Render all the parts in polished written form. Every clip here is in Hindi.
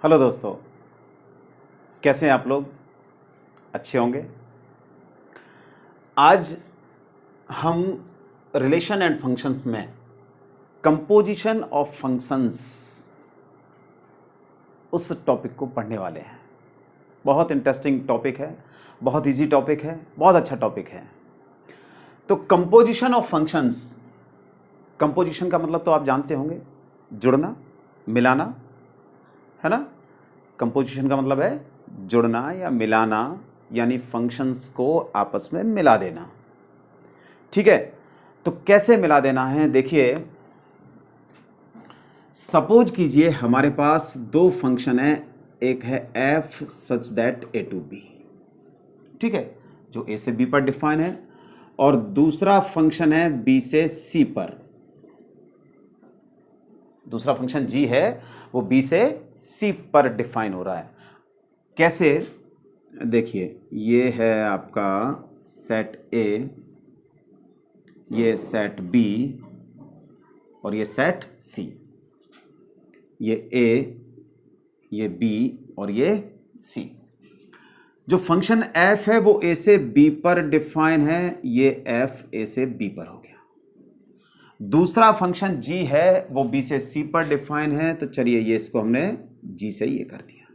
हेलो दोस्तों, कैसे हैं आप लोग? अच्छे होंगे। आज हम रिलेशन एंड फंक्शंस में कंपोजिशन ऑफ फंक्शंस उस टॉपिक को पढ़ने वाले हैं। बहुत इंटरेस्टिंग टॉपिक है, बहुत इजी टॉपिक है, बहुत अच्छा टॉपिक है। तो कंपोजिशन ऑफ फंक्शंस, कंपोजिशन का मतलब तो आप जानते होंगे, जुड़ना, मिलाना, है ना। कंपोजिशन का मतलब है जुड़ना या मिलाना, यानी फंक्शंस को आपस में मिला देना। ठीक है, तो कैसे मिला देना है? देखिए, सपोज कीजिए हमारे पास दो फंक्शन है, एक है f such that a to b, ठीक है, जो a से b पर डिफाइन है, और दूसरा फंक्शन है b से c पर। दूसरा फंक्शन g है, वो b से c पर डिफाइन हो रहा है। कैसे? देखिए, ये है आपका सेट a, ये सेट b और ये सेट c। ये a, ये b और ये c। जो फंक्शन f है वो a से b पर डिफाइन है, ये f a से b पर हो गया। दूसरा फंक्शन g है, वो b से c पर डिफाइन है, तो चलिए ये इसको हमने g से ये कर दिया।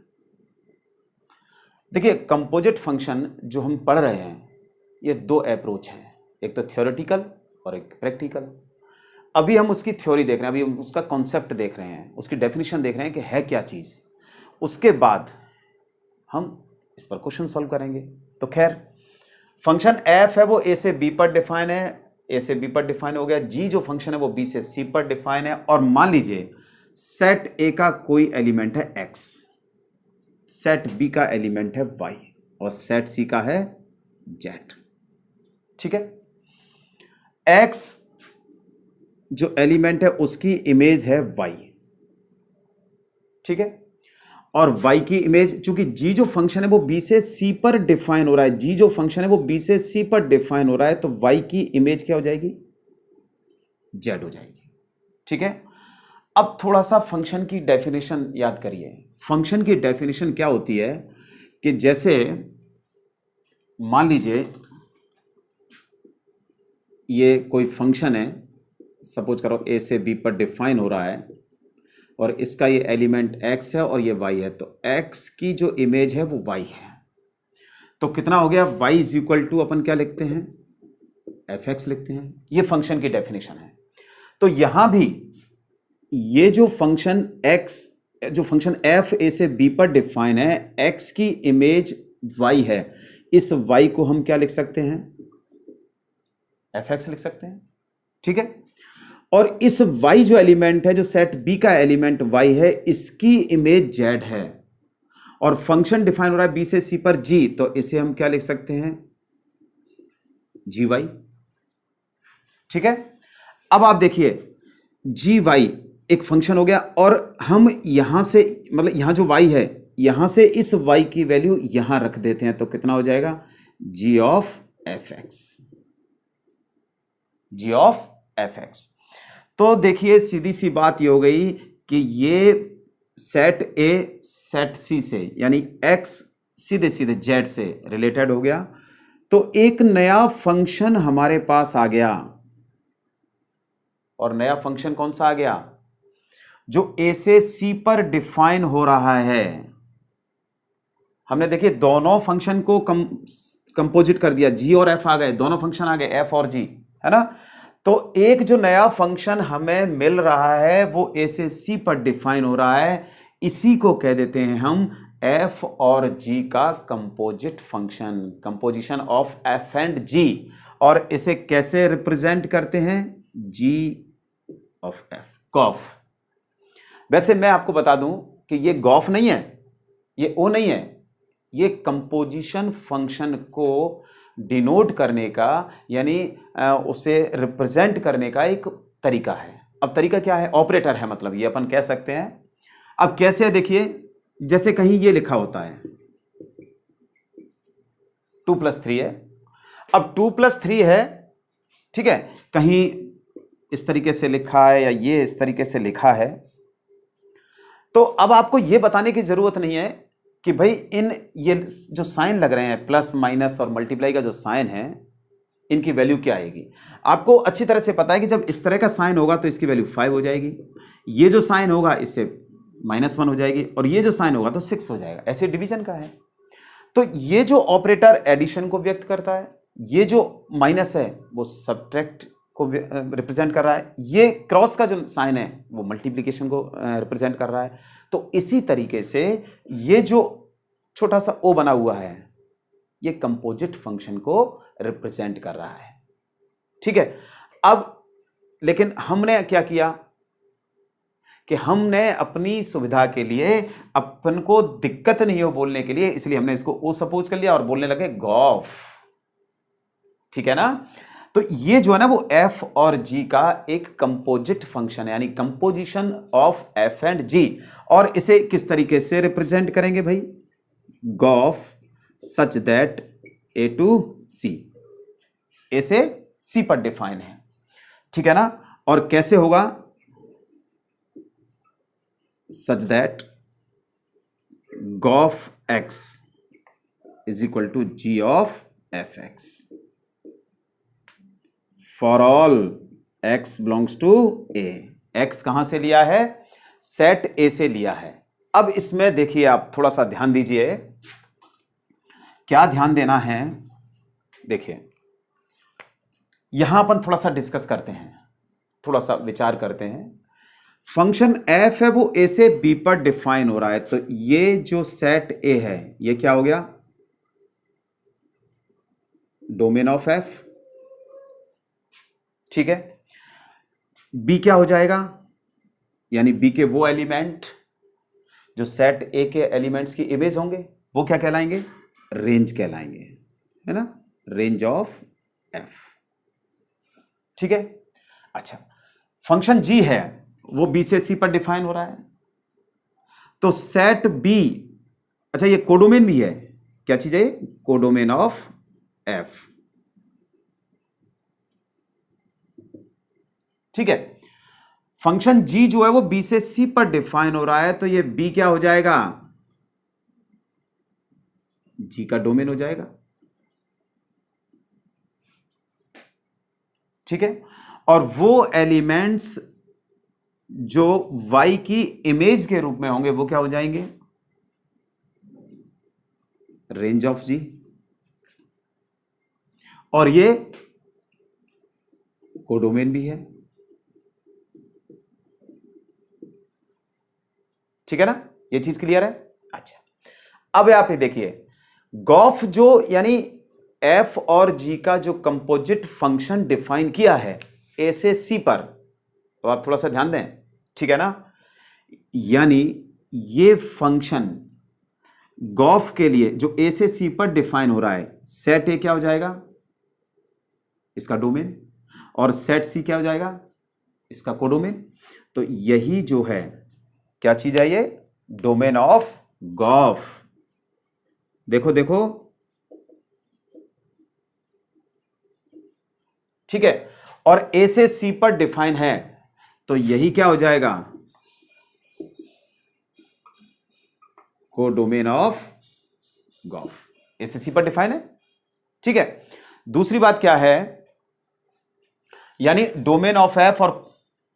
देखिए, कंपोजिट फंक्शन जो हम पढ़ रहे हैं, ये दो अप्रोच हैं, एक तो थ्योरेटिकल और एक प्रैक्टिकल। अभी हम उसकी थ्योरी देख रहे हैं, अभी हम उसका कॉन्सेप्ट देख रहे हैं, उसकी डेफिनेशन देख रहे हैं कि है क्या चीज़। उसके बाद हम इस पर क्वेश्चन सॉल्व करेंगे। तो खैर, फंक्शन f है वो a से b पर डिफाइन है, a से b पर डिफाइन हो गया। g जो फंक्शन है वो b से c पर डिफाइन है। और मान लीजिए सेट a का कोई एलिमेंट है x, सेट b का एलिमेंट है y और सेट c का है z। ठीक है, x जो एलिमेंट है उसकी इमेज है y, ठीक है, और y की इमेज, चूंकि g जो फंक्शन है वो b से c पर डिफाइन हो रहा है, g जो फंक्शन है वो b से c पर डिफाइन हो रहा है, तो y की इमेज क्या हो जाएगी? z हो जाएगी। ठीक है, अब थोड़ा सा फंक्शन की डेफिनेशन याद करिए। फंक्शन की डेफिनेशन क्या होती है कि जैसे मान लीजिए ये कोई फंक्शन है, सपोज करो a से b पर डिफाइन हो रहा है, और इसका ये एलिमेंट x है और ये y है, तो x की जो इमेज है वो y है। तो कितना हो गया? y इज इक्वल टू, अपन क्या लिखते हैं? fx लिखते हैं। ये फंक्शन की डेफिनेशन है। तो यहां भी ये जो फंक्शन x, जो फंक्शन f a से b पर डिफाइन है, x की इमेज y है, इस y को हम क्या लिख सकते हैं? fx लिख सकते हैं। ठीक है, और इस y जो एलिमेंट है, जो सेट b का एलिमेंट y है, इसकी इमेज z है, और फंक्शन डिफाइन हो रहा है b से c पर g, तो इसे हम क्या लिख सकते हैं? gy। ठीक है, अब आप देखिए gy एक फंक्शन हो गया, और हम यहां से, मतलब यहां जो y है, यहां से इस y की वैल्यू यहां रख देते हैं, तो कितना हो जाएगा? g of fx, g of fx। तो देखिए, सीधी सी बात ये हो गई कि ये सेट a सेट c से, यानी x सीधे सीधे z से रिलेटेड हो गया। तो एक नया फंक्शन हमारे पास आ गया, और नया फंक्शन कौन सा आ गया? जो a से c पर डिफाइन हो रहा है। हमने देखिए दोनों फंक्शन को कंपोजिट कर दिया, g और f आ गए, दोनों फंक्शन आ गए, f और g, है ना। तो एक जो नया फंक्शन हमें मिल रहा है वो a से c पर डिफाइन हो रहा है, इसी को कह देते हैं हम f और g का composite function, composition of f and g। और इसे कैसे रिप्रेजेंट करते हैं? g of f, gof. वैसे मैं आपको बता दूं कि ये गॉफ नहीं है, ये ओ नहीं है, ये कंपोजिशन फंक्शन को डिनोट करने का, यानी उसे रिप्रेजेंट करने का एक तरीका है। अब तरीका क्या है? ऑपरेटर है, मतलब ये अपन कह सकते हैं। अब कैसे है? देखिए, जैसे कहीं ये लिखा होता है 2+3 है, अब 2+3 है, ठीक है, कहीं इस तरीके से लिखा है या ये इस तरीके से लिखा है, तो अब आपको यह बताने की जरूरत नहीं है कि भाई इन ये जो साइन लग रहे हैं प्लस माइनस और मल्टीप्लाई का जो साइन है इनकी वैल्यू क्या आएगी। आपको अच्छी तरह से पता है कि जब इस तरह का साइन होगा तो इसकी वैल्यू 5 हो जाएगी, ये जो साइन होगा इससे -1 हो जाएगी, और ये जो साइन होगा तो 6 हो जाएगा। ऐसे डिवीजन का है। तो ये जो ऑपरेटर एडिशन को व्यक्त करता है, ये जो माइनस है वो सब्ट्रैक्ट को रिप्रेजेंट कर रहा है, ये क्रॉस का जो साइन है वो मल्टीप्लिकेशन को रिप्रेजेंट कर रहा है। तो इसी तरीके से ये जो छोटा सा ओ बना हुआ है ये कंपोजिट फंक्शन को रिप्रेजेंट कर रहा है। ठीक है। अब लेकिन हमने क्या किया कि हमने अपनी सुविधा के लिए, अपन को दिक्कत नहीं हो बोलने के लिए, इसलिए हमने इसको ओ सपोज कर लिया और बोलने लगे गॉफ। ठीक है ना। तो ये जो है ना वो एफ और जी का एक कंपोजिट फंक्शन है, यानी composition of F and G. और इसे किस तरीके से रिप्रेजेंट करेंगे भाई, G O F such that A to C, A से सी पर डिफाइन है। ठीक है ना। और कैसे होगा, such that gof x is equal to G of F x for all x belongs to A. X कहां से लिया है, सेट ए से लिया है। अब इसमें देखिए आप थोड़ा सा ध्यान दीजिए, क्या ध्यान देना है। देखिए यहां अपन थोड़ा सा डिस्कस करते हैं, थोड़ा सा विचार करते हैं। फंक्शन एफ है वो ए से बी पर डिफाइन हो रहा है, तो ये जो सेट ए है ये क्या हो गया, डोमेन ऑफ एफ। ठीक है। बी क्या हो जाएगा, यानी बी के वो एलिमेंट जो सेट ए के एलिमेंट्स की इमेज होंगे वो क्या कहलाएंगे, रेंज कहलाएंगे, है ना, रेंज ऑफ एफ। ठीक है। अच्छा, फंक्शन जी है वो बी से सी पर डिफाइन हो रहा है, तो सेट बी, अच्छा ये कोडोमेन भी है, क्या चीज है, कोडोमेन ऑफ एफ। ठीक है। फंक्शन जी जो है वो बी से सी पर डिफाइन हो रहा है, तो ये बी क्या हो जाएगा, जी का डोमेन हो जाएगा। ठीक है। और वो एलिमेंट्स जो y की इमेज के रूप में होंगे वो क्या हो जाएंगे, रेंज ऑफ जी। और ये कोडोमेन भी है। ठीक है ना, ये चीज क्लियर है। अच्छा, अब आप ये देखिए गॉफ जो यानी एफ और जी का जो कंपोजिट फंक्शन डिफाइन किया है ए से सी पर, तो आप थोड़ा सा ध्यान दें। ठीक है ना, यानी ये फंक्शन गॉफ के लिए जो ए से सी पर डिफाइन हो रहा है, सेट ए क्या हो जाएगा, इसका डोमेन, और सेट सी क्या हो जाएगा, इसका कोडोमेन। तो यही जो है क्या चीज है, ये डोमेन ऑफ गॉफ। देखो देखो, ठीक है। और ए से सी पर डिफाइन है, तो यही क्या हो जाएगा, कोडोमेन ऑफ गॉफ। ए से सी पर डिफाइन है। ठीक है। दूसरी बात क्या है, यानी डोमेन ऑफ एफ और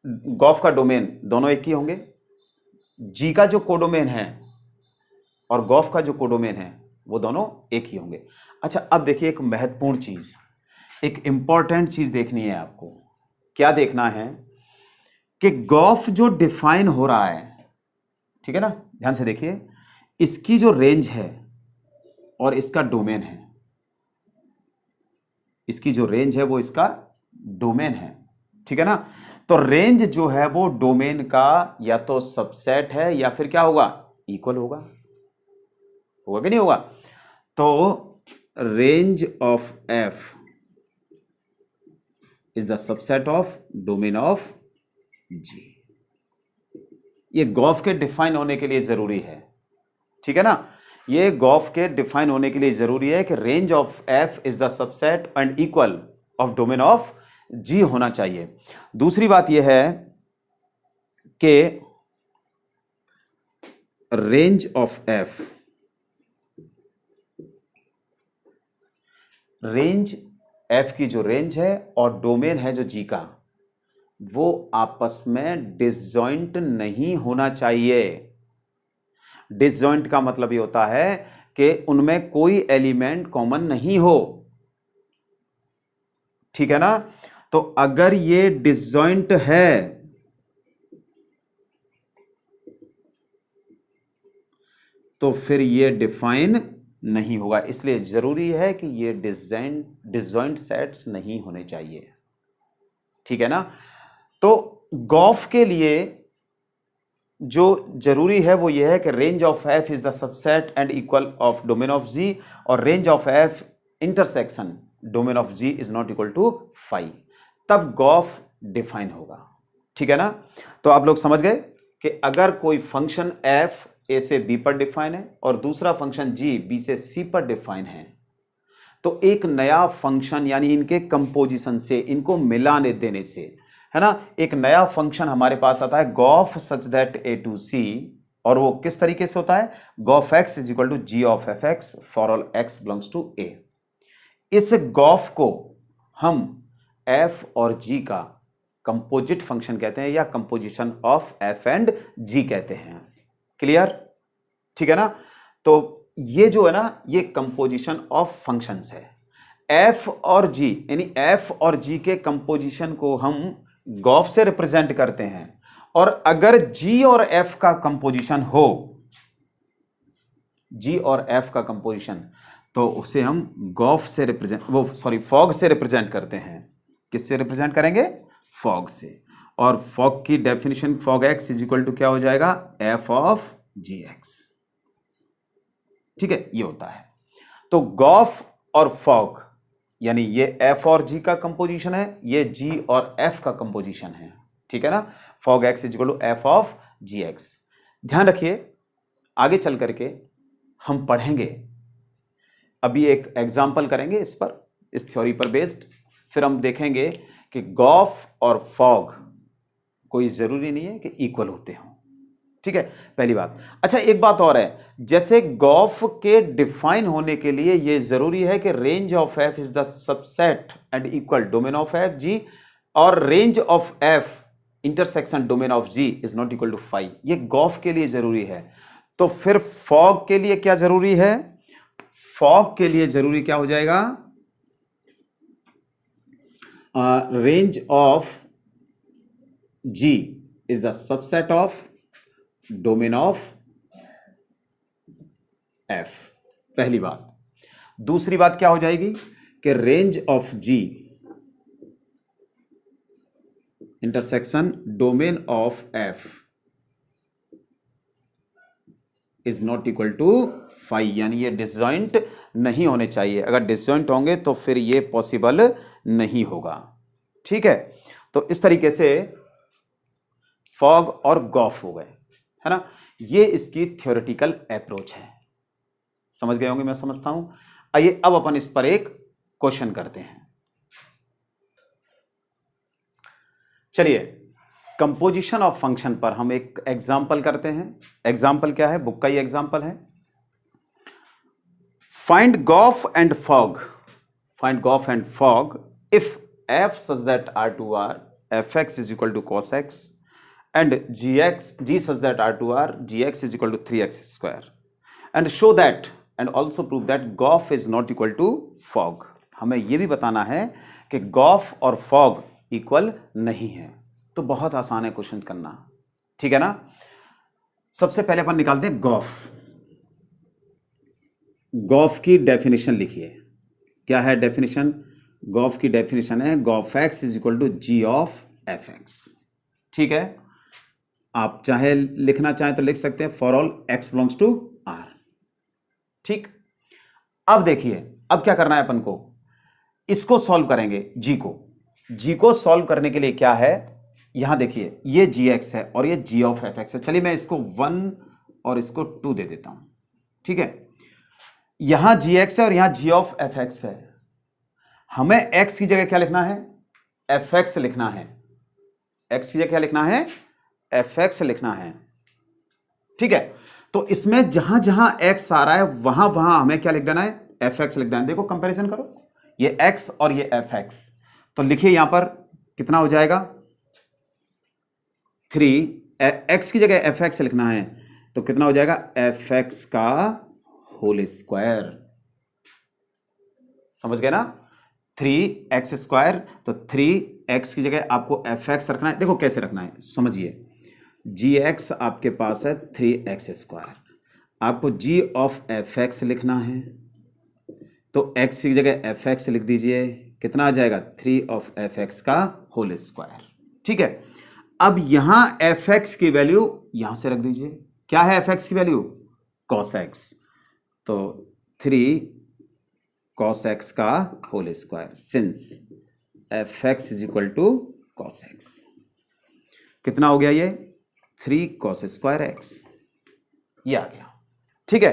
गॉफ का डोमेन दोनों एक ही होंगे। जी का जो कोडोमेन है और गॉफ का जो कोडोमेन है वो दोनों एक ही होंगे। अच्छा, अब देखिए एक महत्वपूर्ण चीज, एक इंपॉर्टेंट चीज देखनी है आपको। क्या देखना है कि गॉफ जो डिफाइन हो रहा है, ठीक है ना, ध्यान से देखिए, इसकी जो रेंज है और इसका डोमेन है, इसकी जो रेंज है वो इसका डोमेन है। ठीक है ना। तो रेंज जो है वो डोमेन का या तो सबसेट है या फिर क्या होगा, इक्वल होगा, होगा कि नहीं होगा। तो range of F is the subset of domain of G. ये गॉफ के डिफाइन होने के लिए जरूरी है। ठीक है ना, ये गॉफ के डिफाइन होने के लिए जरूरी है कि range of F is the subset and equal of domain of G होना चाहिए। दूसरी बात यह है कि range of F, range F की जो रेंज है और डोमेन है जो जी का, वो आपस में डिसजॉइंट नहीं होना चाहिए। डिसजॉइंट का मतलब ये होता है कि उनमें कोई एलिमेंट कॉमन नहीं हो, ठीक है ना। तो अगर ये डिसजॉइंट है तो फिर ये डिफाइन नहीं होगा, इसलिए जरूरी है कि ये डिसजॉइंट सेट्स नहीं होने चाहिए, ठीक है ना। तो गॉफ के लिए जो जरूरी है वो ये है कि range of F is the subset and equal of domain of G, और range of F intersection domain of G is not equal to phi, तब गॉफ डिफाइन होगा, ठीक है ना। तो आप लोग समझ गए कि अगर कोई फंक्शन एफ ए से बी पर डिफाइन है और दूसरा फंक्शन जी बी से सी पर डिफाइन है, तो एक नया फंक्शन यानी इनके कंपोजिशन से, इनको मिलाने देने से, है ना, एक नया फंक्शन हमारे पास आता है G O F such that A to C, और वो किस तरीके से होता है, Gauff x is equal to G of F x for all x belongs to A. इस गॉफ को हम एफ और जी का कंपोजिट फंक्शन कहते हैं या कंपोजिशन ऑफ एफ एंड जी कहते हैं। क्लियर, ठीक है ना। तो ये जो है ना, ये कंपोजिशन ऑफ फंक्शंस है। एफ और जी यानी एफ और जी के कंपोजिशन को हम गॉफ से रिप्रेजेंट करते हैं, और अगर जी और एफ का कंपोजिशन हो, जी और एफ का कंपोजिशन, तो उसे हम गॉफ से फॉग से रिप्रेजेंट करते हैं। किससे रिप्रेजेंट करेंगे, फॉग से। और फॉग की definition fog x is equal to क्या हो जाएगा, एफ ऑफ जी एक्स, ठीक है, ये होता है। तो गॉफ और फॉग यानी ये एफ और जी का कंपोजिशन है, ये जी और एफ का कंपोजिशन है, ठीक है ना। Fog x is equal to F of G x. ध्यान रखिए, आगे चल करके हम पढ़ेंगे, अभी एक एग्जाम्पल करेंगे इस पर, इस थ्योरी पर बेस्ड, फिर हम देखेंगे कि गॉफ और फॉग कोई जरूरी नहीं है कि इक्वल होते हों, ठीक है, पहली बात। अच्छा, एक बात और है, जैसे गॉफ के डिफाइन होने के लिए यह जरूरी है कि range of F is the subset and equal domain of F G, और range of F intersection domain of G is not equal to phi, ये गॉफ के लिए जरूरी है। तो फिर फॉग के लिए क्या जरूरी है, फॉग के लिए जरूरी क्या हो जाएगा, range of G is the subset of domain of F, पहली बात। दूसरी बात क्या हो जाएगी कि range of G intersection domain of F is not equal to phi, यानी ये डिसजॉइंट नहीं होने चाहिए। अगर डिसजॉइंट होंगे तो फिर ये पॉसिबल नहीं होगा, ठीक है। तो इस तरीके से फॉग और गॉफ हो गए, है ना। ये इसकी थ्योरेटिकल अप्रोच है, समझ गए होंगे, मैं समझता हूं। आइए अब अपन इस पर एक क्वेश्चन करते हैं। चलिए, कंपोजिशन ऑफ फंक्शन पर हम एक एग्जाम्पल करते हैं। एग्जाम्पल क्या है, बुक का ही एग्जाम्पल है। Find gof and fog, find gof and fog if F such that R to R F x is equal to cos x and g such that r2r gx is equal to 3x square, and show that and also prove that gof is not equal to fog। हमें यह भी बताना है कि गॉफ और फॉग इक्वल नहीं है। तो बहुत आसान है क्वेश्चन करना, ठीक है ना। सबसे पहले अपन निकालते हैं गॉफ। गॉफ की डेफिनेशन लिखिए, क्या है डेफिनेशन, गॉफ की डेफिनेशन है Gauff x is equal to G of F x, ठीक है। आप चाहे लिखना चाहें तो लिख सकते हैं for all x belongs to R, ठीक। अब देखिए, अब क्या करना है अपन को, इसको सॉल्व करेंगे, जी को सॉल्व करने के लिए क्या है, यहां देखिए ये जी एक्स है और ये जी ऑफ एफ एक्स है। चलिए मैं इसको 1 और इसको 2 दे देता हूं, ठीक है। यहां जी एक्स है और यहां जी ऑफ एफ एक्स है। हमें एक्स की जगह क्या लिखना है, एफ एक्स लिखना है। एक्स की जगह क्या लिखना है, एफ एक्स लिखना है, ठीक है। तो इसमें जहां जहां x आ रहा है वहां वहां हमें क्या लिख देना है, fx लिख देना है। देखो कंपैरिजन करो, ये x और ये fx, तो लिखिए यहां पर कितना हो जाएगा 3, x की जगह fx लिखना है तो कितना हो जाएगा fx का होल स्क्वायर। समझ गए ना, 3x स्क्वायर, तो 3x की जगह आपको fx रखना है। देखो कैसे रखना है समझिए, gx आपके पास है 3x स्क्वायर, आपको g ऑफ fx लिखना है तो x की जगह fx लिख दीजिए, कितना आ जाएगा 3 ऑफ fx का होल स्क्वायर। ठीक है, अब यहां fx की वैल्यू यहां से रख दीजिए, क्या है fx की वैल्यू cos x, तो 3 cos x का whole square, since fx is equal to cos x, कितना हो गया ये 3 cos स्क्वायर x, ये आ गया। ठीक है,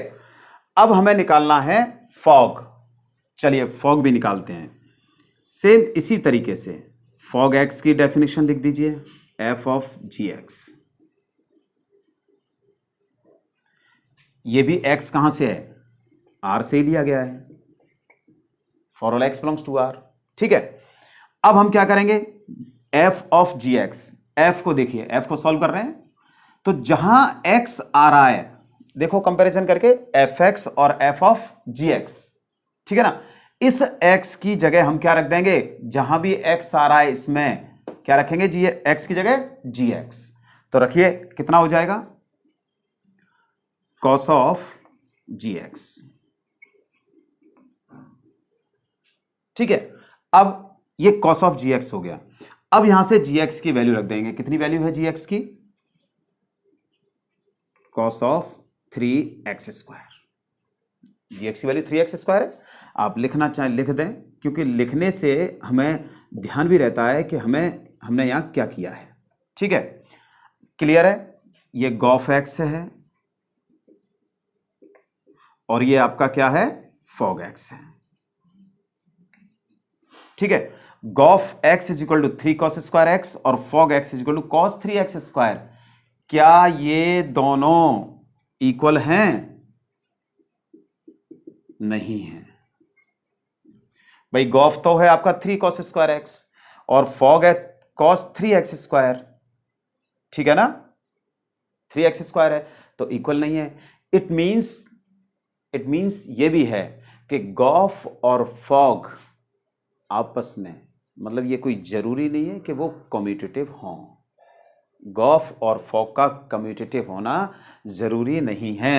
अब हमें निकालना है फॉग, चलिए फॉग भी निकालते हैं। सेम इसी तरीके से फॉग x की डेफिनेशन लिख दीजिए, f ऑफ gx, ये भी x कहां से है, r से ही लिया गया है, for all x belongs to r। ठीक है, अब हम क्या करेंगे, f ऑफ gx, f को देखिए, f को सॉल्व कर रहे हैं तो जहां x आ रहा है, देखो कंपैरिजन करके fx और f ऑफ gx, ठीक है ना, इस x की जगह हम क्या रख देंगे, जहां भी x आ रहा है इसमें क्या रखेंगे, x की जगह gx, तो रखिए कितना हो जाएगा cos ऑफ gx। ठीक है, अब ये cos ऑफ gx हो गया, अब यहां से gx की वैल्यू रख देंगे, कितनी वैल्यू है gx की, cos of 3x square, gx की वैल्यू 3x स्क्वायर है, आप लिखना चाहें लिख दें, क्योंकि लिखने से हमें ध्यान भी रहता है कि हमने यहां क्या किया है। ठीक है, क्लियर है, ये गॉफ x है और ये आपका क्या है फॉग x है। ठीक है, gof x is equal to 3 cos square x और fog x is equal to cos 3x square, क्या ये दोनों इक्वल हैं, नहीं है भाई, गॉफ तो है आपका 3 cos स्क्वायर x और फॉग है cos 3x स्क्वायर, ठीक है ना, 3x स्क्वायर है तो इक्वल नहीं है। इट मींस ये भी है कि गॉफ और फॉग आपस में, मतलब ये कोई जरूरी नहीं है कि वो कम्यूटेटिव हों, गॉफ और फॉग का कम्यूटेटिव होना जरूरी नहीं है।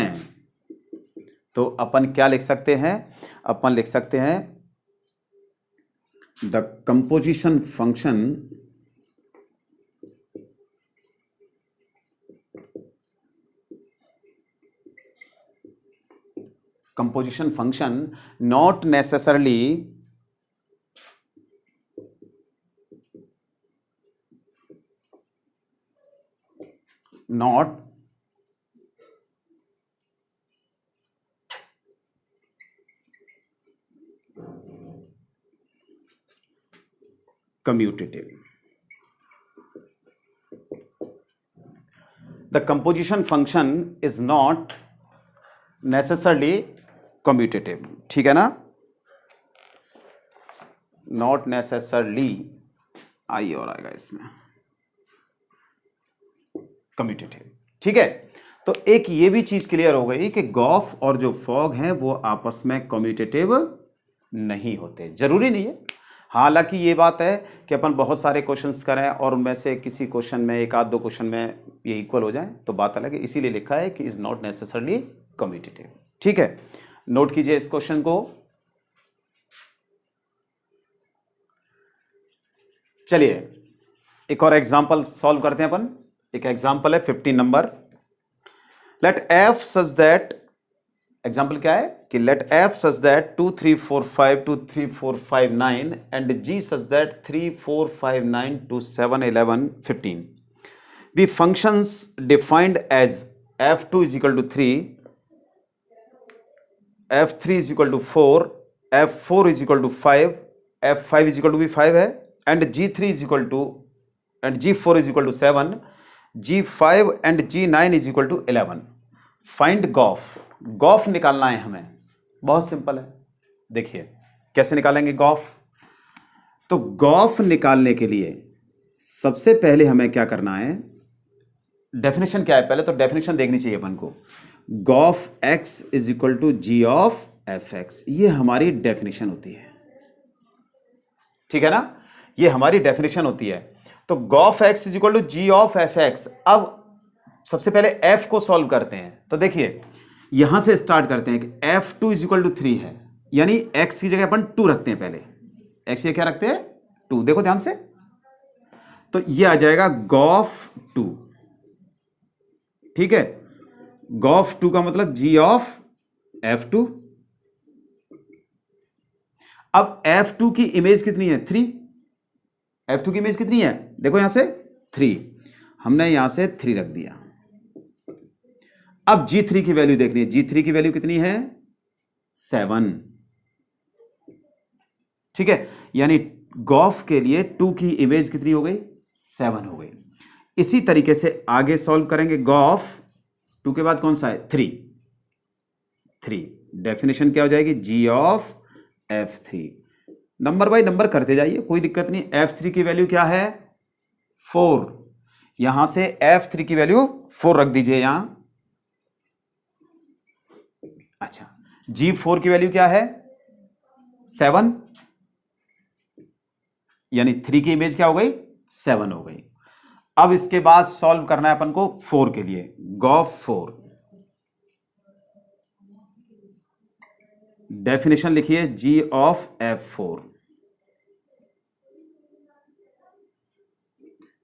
तो अपन क्या लिख सकते हैं, अपन लिख सकते हैं the composition function not necessarily not commutative, the composition function is not necessarily commutative, ठीक है ना, not necessarily आई और आएगा इसमें commutative। ठीक है, तो एक ये भी चीज क्लियर हो गई कि गॉफ और जो फॉग हैं वो आपस में कम्यूटेटिव नहीं होते, जरूरी नहीं है। हालांकि ये बात है कि अपन बहुत सारे क्वेश्चंस करें और उनमें से किसी क्वेश्चन में, एक आध दो क्वेश्चन में ये इक्वल हो जाए तो बात अलग है, इसीलिए लिखा है कि इज नॉट नेसेसरली कम्यूटेटिव। ठीक है, नोट कीजिए इस क्वेश्चन को। चलिए एक और एग्जांपल सॉल्व करते हैं अपन। एक एग्जांपल है 15 number, let f such that, example क्या है कि let f such that 2 3 4 5 2 3 4 5 9 and g such that 3 4 5 9 2 7 11 15 be functions defined as f2 is equal to 3, f3 is equal to 4, f4 is equal to 5, f5 is equal to भी 5 है, and g3 is equal to and g4 is equal to 7, g5 and g9 is equal to 11. Find gof, gof निकालना है हमें, बहुत सिंपल है। देखिए कैसे निकालेंगे गॉफ। तो गॉफ निकालने के लिए सबसे पहले हमें क्या करना है, डेफिनेशन क्या है पहले तो डेफिनेशन देखनी चाहिए अपन को। Gof x is equal to G of F x, ये हमारी डेफिनेशन होती है, ठीक है ना, ये हमारी डेफिनेशन होती है। तो gof x is equal to G of F x. अब सबसे पहले एफ को सॉल्व करते हैं। तो देखिए यहां से स्टार्ट करते हैं कि F two is equal to 3 है, यानी एक्स की जगह अपन 2 रखते हैं। पहले एक्स ये क्या रखते हैं 2, देखो ध्यान से। तो ये आ जाएगा गॉफ 2, ठीक है। गॉफ 2 का मतलब जी ऑफ एफ 2। अब एफ 2 की इमेज कितनी है 3, एफ 2 की इमेज कितनी है देखो यहां से 3, हमने यहां से 3 रख दिया। अब G3 की वैल्यू देखनी है, G3 की वैल्यू कितनी है 7, ठीक है। यानी गॉफ के लिए 2 की इमेज कितनी हो गई 7 हो गई। इसी तरीके से आगे सॉल्व करेंगे। गॉफ 2 के बाद कौन सा है 3, डेफिनेशन क्या हो जाएगी G of F3। Number by number करते जाइए, कोई दिक्कत नहीं। F3 की वैल्यू क्या है 4, यहां से F3 की वैल्यू 4 रख दीजिए यहां। अच्छा, G4 की वैल्यू क्या है 7, यानी 3 की इमेज क्या हो गई 7 हो गई। अब इसके बाद सॉल्व करना है अपन को 4 के लिए। गॉफ 4, डेफिनेशन लिखिए G ऑफ F4।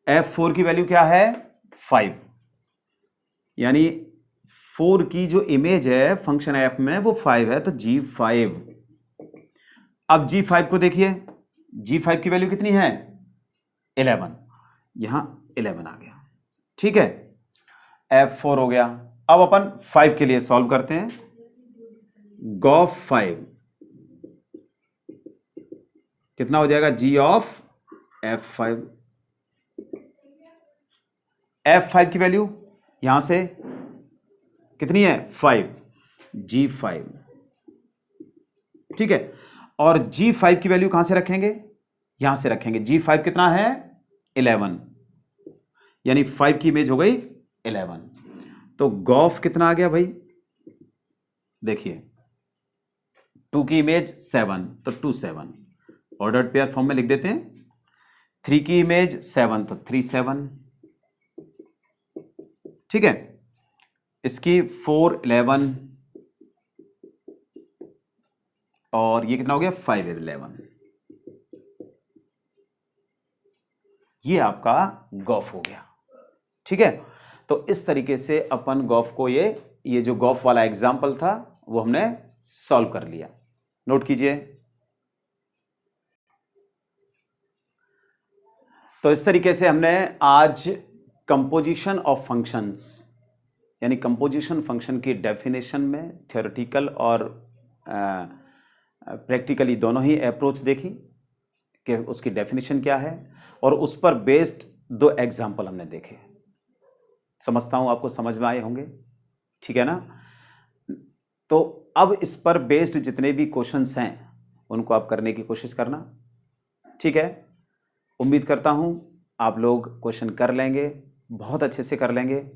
F4 की वैल्यू क्या है 5, यानी 4 की जो इमेज है फंक्शन f में वो 5 है, तो G5। अब G5 को देखिए, G5 की वैल्यू कितनी है 11, यहां 11 आ गया, ठीक है। F4 हो गया। अब अपन 5 के लिए सॉल्व करते हैं। गॉफ 5 कितना हो जाएगा G ऑफ F5। F5 की वैल्यू यहां से कितनी है 5, G5, ठीक है। और G5 की वैल्यू कहां से रखेंगे, यहां से रखेंगे। G5 कितना है 11, यानी 5 की इमेज हो गई 11। तो गॉफ कितना आ गया भाई, देखिए 2 की इमेज 7, तो 2 7 ऑर्डर्ड पेयर फॉर्म में लिख देते हैं। 3 की इमेज 7, तो 3 7, ठीक है। इसकी 4 11 और ये कितना हो गया 5 11, ये आपका गॉफ हो गया, ठीक है। तो इस तरीके से अपन गॉफ को ये जो गॉफ वाला एग्जाम्पल था वो हमने सॉल्व कर लिया। नोट कीजिए। तो इस तरीके से हमने आज कंपोजिशन ऑफ फंक्शंस यानी कंपोजिशन फंक्शन की डेफिनेशन में थ्योरेटिकल और प्रैक्टिकली दोनों ही अप्रोच देखी कि उसकी डेफिनेशन क्या है, और उस पर बेस्ड 2 एग्जाम्पल हमने देखे। समझता हूं आपको समझ में आए होंगे, ठीक है ना। तो अब इस पर बेस्ड जितने भी क्वेश्चंस हैं उनको आप करने की कोशिश करना, ठीक है। उम्मीद करता हूं आप लोग क्वेश्चन कर लेंगे, बहुत अच्छे से कर लेंगे।